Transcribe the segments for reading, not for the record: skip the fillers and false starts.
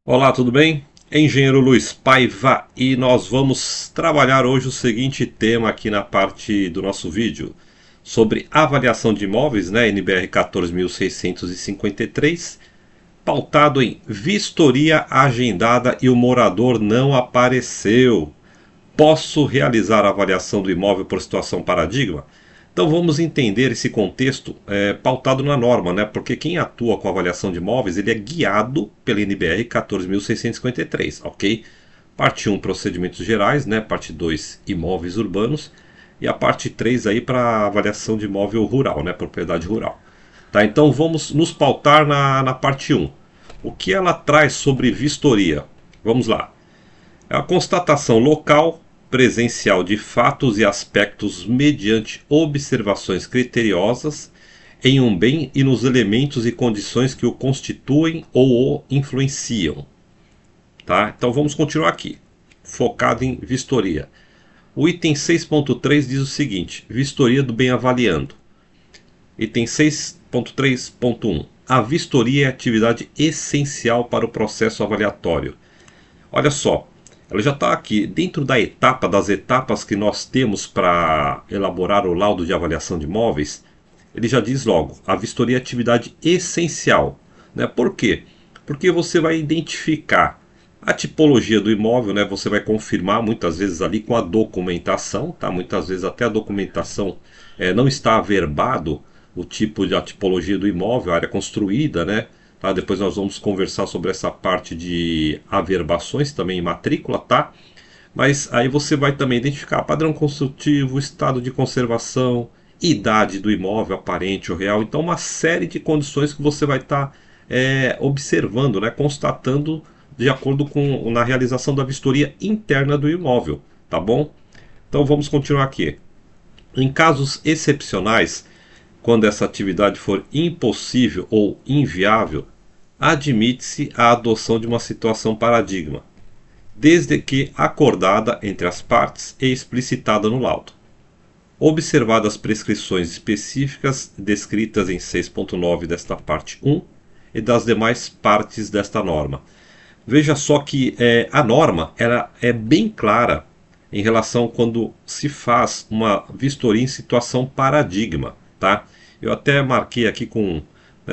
Olá, tudo bem? Engenheiro Luiz Paiva e nós vamos trabalhar hoje o seguinte tema aqui na parte do nosso vídeo sobre avaliação de imóveis, né, NBR 14.653, pautado em vistoria agendada e o morador não apareceu. Posso realizar a avaliação do imóvel por situação paradigma? Então vamos entender esse contexto pautado na norma, né? Porque quem atua com avaliação de imóveis ele é guiado pela NBR 14.653, ok? Parte 1, procedimentos gerais, né? Parte 2, imóveis urbanos. E a parte 3 aí para avaliação de imóvel rural, né? Propriedade rural. Tá, então vamos nos pautar na parte 1. O que ela traz sobre vistoria? Vamos lá. É a constatação local, presencial de fatos e aspectos mediante observações criteriosas em um bem e nos elementos e condições que o constituem ou o influenciam. Tá? Então vamos continuar aqui, focado em vistoria. O item 6.3 diz o seguinte: vistoria do bem avaliando. Item 6.3.1. A vistoria é atividade essencial para o processo avaliatório. Olha só, ela já está aqui dentro da etapa das etapas que nós temos para elaborar o laudo de avaliação de imóveis. Ele já diz logo, a vistoria é atividade essencial, né? Por quê? Porque você vai identificar a tipologia do imóvel, né? Você vai confirmar muitas vezes ali com a documentação, tá? Muitas vezes até a documentação não está averbado o tipo de a tipologia do imóvel, a área construída, né? Tá? Depois nós vamos conversar sobre essa parte de averbações também em matrícula, tá? Mas aí você vai também identificar padrão construtivo, estado de conservação, idade do imóvel aparente ou real. Então uma série de condições que você vai estar observando, né? Constatando de acordo com na realização da vistoria interna do imóvel, tá bom? Então vamos continuar aqui. Em casos excepcionais, quando essa atividade for impossível ou inviável, admite-se a adoção de uma situação paradigma, desde que acordada entre as partes e explicitada no laudo, observadas prescrições específicas descritas em 6.9 desta parte 1 e das demais partes desta norma. Veja só que a norma ela é bem clara em relação quando se faz uma vistoria em situação paradigma, tá? Eu até marquei aqui com,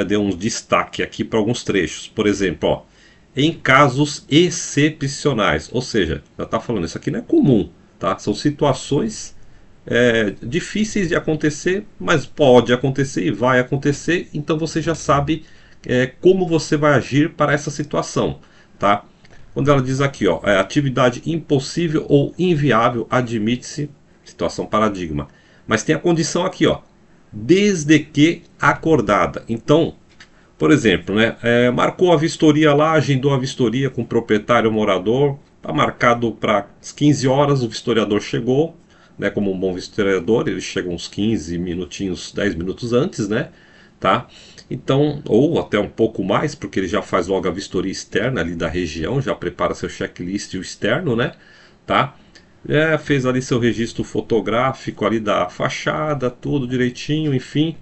dei um destaque aqui para alguns trechos. Por exemplo, ó, em casos excepcionais, ou seja, já está falando isso aqui não é comum, tá? São situações difíceis de acontecer, mas pode acontecer e vai acontecer. Então você já sabe como você vai agir para essa situação, tá? Quando ela diz aqui, ó, atividade impossível ou inviável, admite-se situação paradigma. Mas tem a condição aqui, ó, desde que acordada. Então, por exemplo, né, marcou a vistoria lá, agendou a vistoria com o proprietário morador, está marcado para as 15 horas, o vistoriador chegou, né, como um bom vistoriador, ele chega uns 15 minutinhos, 10 minutos antes, né, tá? Então, ou até um pouco mais, porque ele já faz logo a vistoria externa ali da região, já prepara seu checklist externo, né, tá? Fez ali seu registro fotográfico ali da fachada, tudo direitinho, enfim.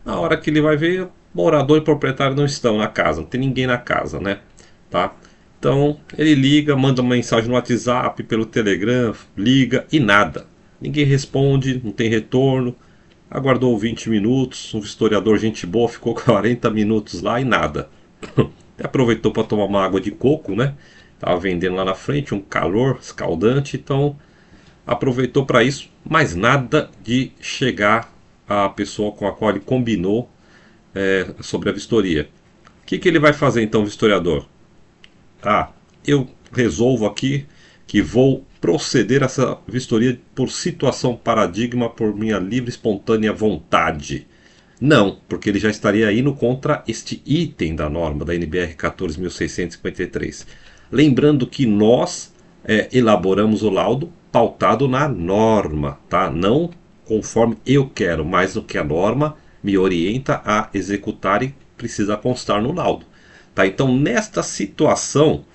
Na hora que ele vai ver, morador e proprietário não estão na casa, não tem ninguém na casa, né? Tá? Então ele liga, manda uma mensagem no WhatsApp, pelo Telegram, liga e nada. Ninguém responde, não tem retorno. Aguardou 20 minutos, um historiador gente boa ficou 40 minutos lá e nada. Aproveitou para tomar uma água de coco, né? Tava vendendo lá na frente, um calor escaldante, então aproveitou para isso, mas nada de chegar a pessoa com a qual ele combinou sobre a vistoria. O que ele vai fazer então, o vistoriador? Ah, eu resolvo aqui que vou proceder a essa vistoria por situação paradigma por minha livre e espontânea vontade. Não, porque ele já estaria indo contra este item da norma da NBR 14.653. Lembrando que nós elaboramos o laudo pautado na norma, tá? Não conforme eu quero, mas no que a norma me orienta a executar e precisa constar no laudo. Tá? Então, nesta situação,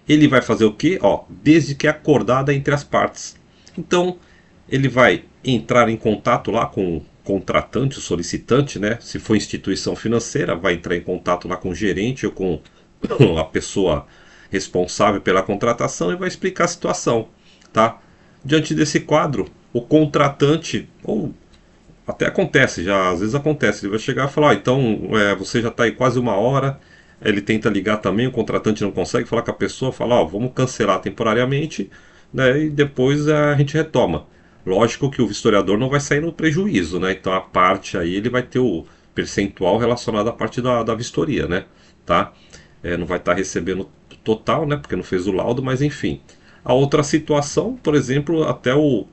ele vai fazer o quê? Ó, desde que acordada entre as partes. Então, ele vai entrar em contato lá com o contratante, o solicitante, né? Se for instituição financeira, vai entrar em contato lá com o gerente ou com a pessoa responsável pela contratação e vai explicar a situação, tá? Diante desse quadro, o contratante, ou até acontece, já às vezes acontece, ele vai chegar e falar, então você já está aí quase 1 hora, ele tenta ligar também, o contratante não consegue falar com a pessoa, fala, vamos cancelar temporariamente, né, e depois a gente retoma. Lógico que o vistoriador não vai sair no prejuízo, né, então a parte aí ele vai ter o percentual relacionado à parte da vistoria, né, tá? Não vai estar recebendo total, né, porque não fez o laudo, mas enfim. A outra situação, por exemplo, até o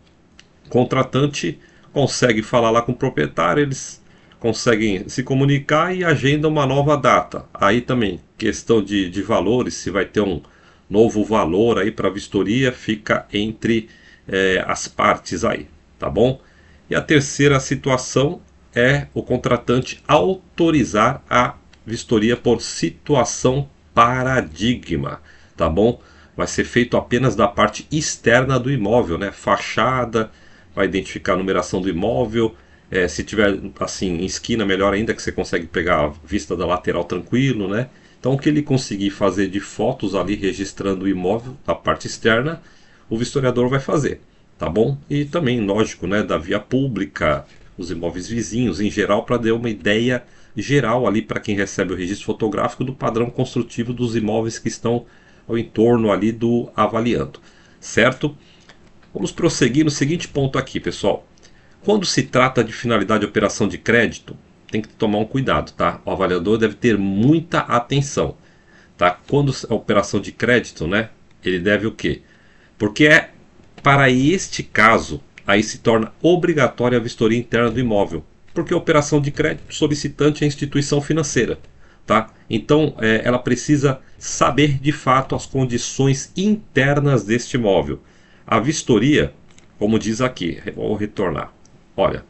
contratante consegue falar lá com o proprietário, eles conseguem se comunicar e agendam uma nova data. Aí também, questão de valores, se vai ter um novo valor aí para a vistoria, fica entre as partes aí, tá bom? E a terceira situação é o contratante autorizar a vistoria por situação paradigma, tá bom? Vai ser feito apenas da parte externa do imóvel, né? Fachada, vai identificar a numeração do imóvel. Se tiver assim em esquina, melhor ainda, que você consegue pegar a vista da lateral tranquilo, né? Então, o que ele conseguir fazer de fotos ali registrando o imóvel, a parte externa, o vistoriador vai fazer, tá bom? E também, lógico, né, da via pública, os imóveis vizinhos em geral, para dar uma ideia geral ali para quem recebe o registro fotográfico do padrão construtivo dos imóveis que estão ao entorno ali do avaliando, certo? Vamos prosseguir no seguinte ponto aqui, pessoal. Quando se trata de finalidade de operação de crédito, tem que tomar um cuidado, tá? O avaliador deve ter muita atenção, tá? Quando a operação de crédito, né? Ele deve o quê? Porque para este caso, aí se torna obrigatória a vistoria interna do imóvel, porque a operação de crédito solicitante é a instituição financeira, tá? Então, ela precisa saber de fato as condições internas deste imóvel. A vistoria, como diz aqui, vou retornar. Olha,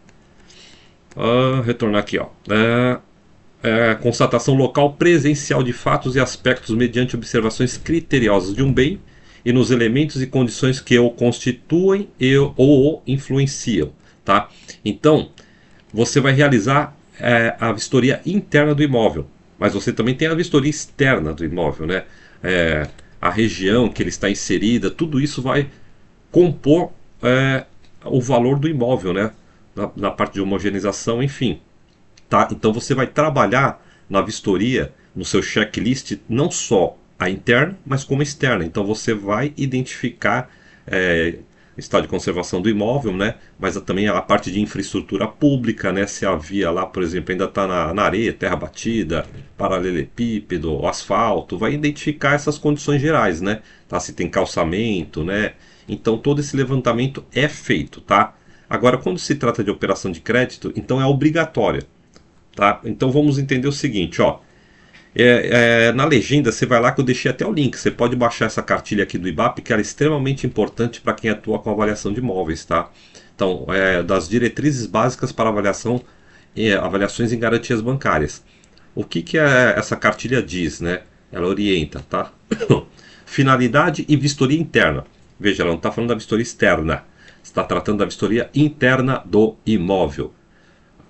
retornar aqui, ó. Constatação local presencial de fatos e aspectos mediante observações criteriosas de um bem e nos elementos e condições que o constituem ou o influenciam, tá? Então, você vai realizar a vistoria interna do imóvel, mas você também tem a vistoria externa do imóvel, né? A região que ele está inserida, tudo isso vai compor o valor do imóvel, né? Na parte de homogeneização, enfim. Tá? Então você vai trabalhar na vistoria, no seu checklist, não só a interna, mas como a externa. Então você vai identificar estado de conservação do imóvel, né? Mas também a parte de infraestrutura pública, né? Se a via lá, por exemplo, ainda está na areia, terra batida, paralelepípedo, asfalto, vai identificar essas condições gerais, né? Tá? Se tem calçamento, né? Então todo esse levantamento é feito, tá? Agora, quando se trata de operação de crédito, então é obrigatória, tá? Então vamos entender o seguinte, ó. Na legenda você vai lá que eu deixei até o link. Você pode baixar essa cartilha aqui do IBAP, que ela é extremamente importante para quem atua com avaliação de imóveis, tá? Então, das diretrizes básicas para avaliação, avaliações em garantias bancárias. O que essa cartilha diz, né? Ela orienta, tá? Finalidade e vistoria interna. Veja, ela não está falando da vistoria externa. Está tratando da vistoria interna do imóvel.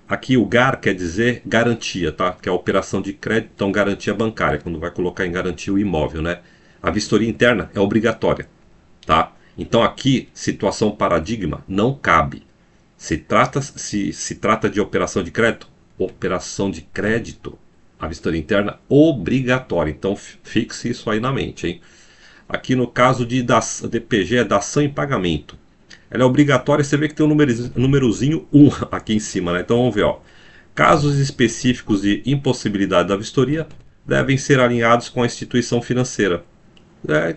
Aqui o GAR quer dizer garantia, tá? Que é a operação de crédito, então garantia bancária, quando vai colocar em garantia o imóvel, né? A vistoria interna é obrigatória, tá? Então aqui, situação paradigma não cabe. Se trata de operação de crédito, a vistoria interna obrigatória. Então fixe isso aí na mente, hein? Aqui no caso de DPG é dação em pagamento. Ela é obrigatória, você vê que tem um númerozinho 1 aqui em cima, né? Então vamos ver, ó. Casos específicos de impossibilidade da vistoria devem ser alinhados com a instituição financeira.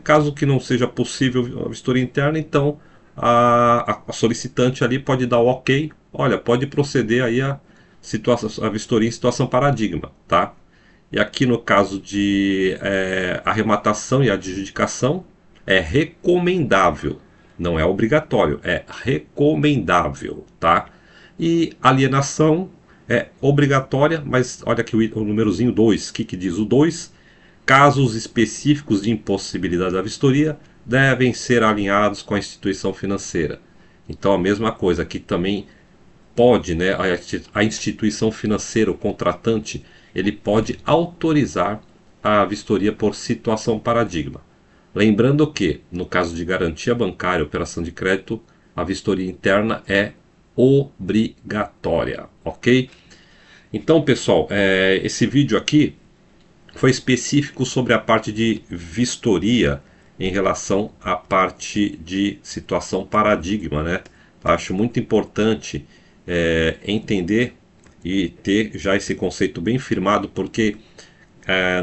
Caso que não seja possível a vistoria interna, então a solicitante ali pode dar o ok. Olha, pode proceder aí a vistoria em situação paradigma, tá? E aqui no caso de arrematação e adjudicação, é recomendável. Não é obrigatório, é recomendável, tá? E alienação é obrigatória, mas olha aqui o númerozinho 2, o que diz o 2? Casos específicos de impossibilidade da vistoria devem ser alinhados com a instituição financeira. Então a mesma coisa, aqui também pode, né, a instituição financeira, o contratante, ele pode autorizar a vistoria por situação paradigma. Lembrando que, no caso de garantia bancária, operação de crédito, a vistoria interna é obrigatória, ok? Então, pessoal, esse vídeo aqui foi específico sobre a parte de vistoria em relação à parte de situação paradigma, né? Acho muito importante entender e ter já esse conceito bem firmado, porque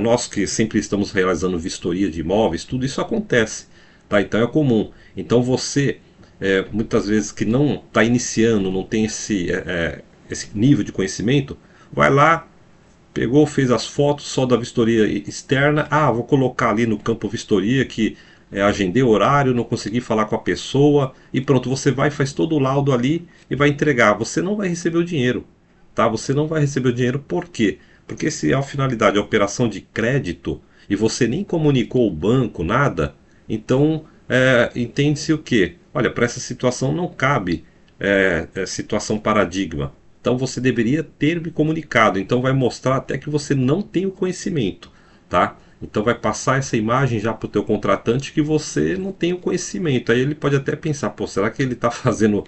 nós que sempre estamos realizando vistoria de imóveis, tudo isso acontece, tá? Então é comum. Então você, muitas vezes que não está iniciando, não tem esse nível de conhecimento, vai lá, pegou, fez as fotos só da vistoria externa. Ah, vou colocar ali no campo vistoria que agendei horário, não consegui falar com a pessoa e pronto, você vai, faz todo o laudo ali e vai entregar. Você não vai receber o dinheiro, tá? Você não vai receber o dinheiro por quê? Porque se a finalidade é operação de crédito e você nem comunicou o banco, nada, então entende-se o quê? Olha, para essa situação não cabe situação paradigma. Então você deveria ter me comunicado. Então vai mostrar até que você não tem o conhecimento, tá? Então vai passar essa imagem já para o teu contratante que você não tem o conhecimento. Aí ele pode até pensar, pô, será que ele está fazendo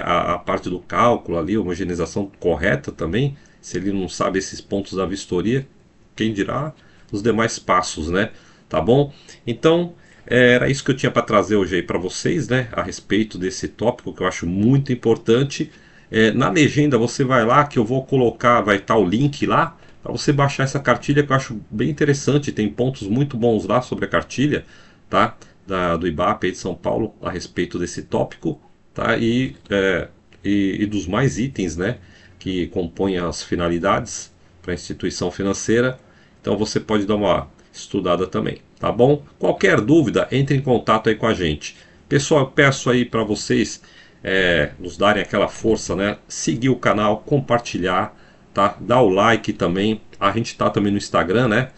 a parte do cálculo ali, a homogeneização correta também? Se ele não sabe esses pontos da vistoria, quem dirá os demais passos, né? Tá bom? Então era isso que eu tinha para trazer hoje aí para vocês, né? A respeito desse tópico que eu acho muito importante. Na legenda você vai lá que eu vou colocar, vai estar o link lá para você baixar essa cartilha que eu acho bem interessante. Tem pontos muito bons lá sobre a cartilha, tá? Do IBAP de São Paulo a respeito desse tópico, tá? E dos mais itens, né? Que compõem as finalidades para a instituição financeira. Então você pode dar uma estudada também, tá bom? Qualquer dúvida, entre em contato aí com a gente. Pessoal, eu peço aí para vocês nos darem aquela força, né? Seguir o canal, compartilhar, tá? Dar o like também. A gente tá também no Instagram, né?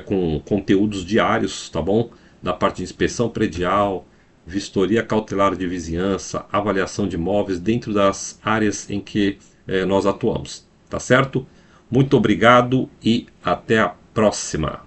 Com conteúdos diários, tá bom? Da parte de inspeção predial, vistoria cautelar de vizinhança, avaliação de imóveis dentro das áreas em que nós atuamos, tá certo? Muito obrigado e até a próxima.